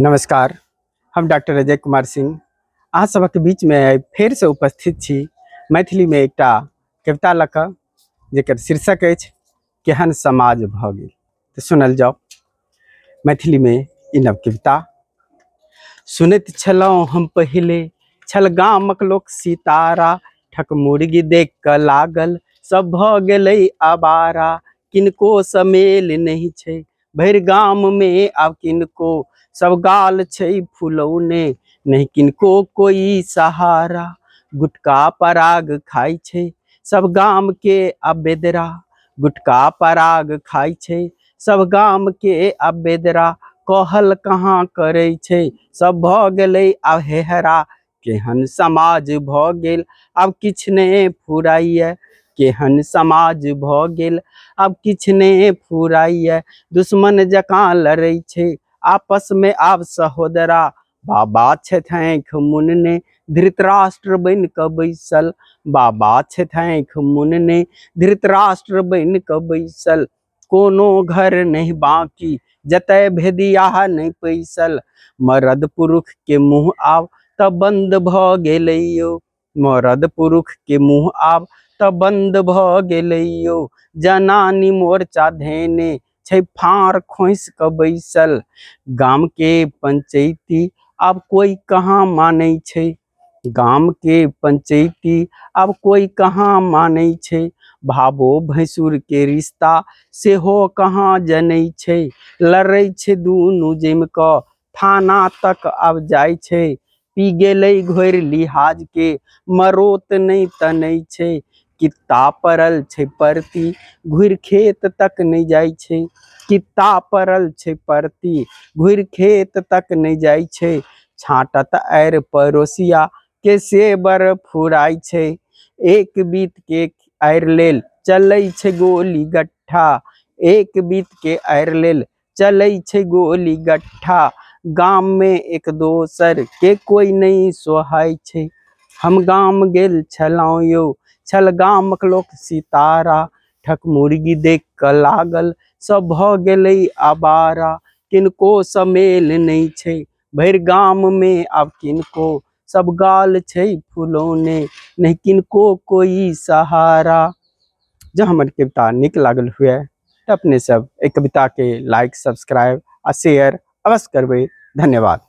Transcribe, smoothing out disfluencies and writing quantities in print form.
नमस्कार, हम डॉक्टर अजय कुमार सिंह अहाँ सबक बीच में फेर से उपस्थित छी मैथिली में एकटा कविता लऽ कऽ जेकर शीर्षक अछि केहन समाज भऽ गेल। तऽ सुनल जाओ मैथिली में ई नव कविता। सुनैत छलहुँ हम पहिले छल गामक लोक सितारा, ठक मुर्गी देख कऽ लागल सब भऽ गेलै आवारा। किनको समेल नहीं छै भरि गाम में आब किनको, सब गाल छै फुलौने नहीं किनको कोई सहारा। गुटका पराग खाइ छै सब गाम के अब बेदरा, गुटका पराग खाइ छै सब गाम के अब बेदरा। कहल कहाँ करे छै सब भऽ गेलै आब हेहरा, केहन समाज भऽ गेल आब किछ नहि फुराइए। केहन समाज भऽ गेल आब किछ नहि फुराइए। दुश्मन जकाँ लड़ै छै आपस में आब सहोदरा, बाबा छथि आँखि मुनने धृतराष्ट्र बनि कऽ बैसल। बाबा छथि आँखि मुनने धृतराष्ट्र बनि कऽ बैसल। कोनो घर नहीं बाकी जतय भेदिया नहीं पैसल। मरद पुरुष के मुँह आब तऽ बंद भऽ गेलै यौ, मरद पुरुष के मुँह आब तऽ बंद भऽ गेलै यौ। जनानी मोर्चा धेने छै फाड़ खोइस कऽ बैसल। गाम के पंचायती अब कोई कहाँ मानै छै, गाम के पंचायती अब कोई कहाँ मानै छै। भावो भैंसुर के रिश्ता सेहो कहाँ जनै छै। लड़ै छै दुनू जम कऽ थाना तक अब जाइ छै। पी गेलै घोरि लिहाज के मरोत नहीं तनै छै। कित्ता पड़ल छै परती घुरि खेत तक नहीं जाइ छै। कित्ता पड़ल छै परती घुरि खेत तक नहीं जाइ छै। छाँटत आएर पड़ोसिया के सेबर फुराइ छै। एक बीत के आएर लेल चलै छै गोली गट्ठा, एक बीत के आएर लेल चलै छै गोली गट्ठा। गाम में एक दोसर के कोई नहीं सोहाय छै। हम गाम गेल छलहुँ यौ छल गामक लोक सितारा, ठक मुर्गी देख कऽ लागल सब भऽ गेलै आवारा। किनको समेल नहीं छै भरि गाम में आब किनको, सब गाल छै फुलौने नहीं किनको कोई सहारा। जब हमारी कविता निक लागल हुए तो अपने सब एक कविता के लाइक सब्सक्राइब आ शेयर अवश्य करबे। धन्यवाद।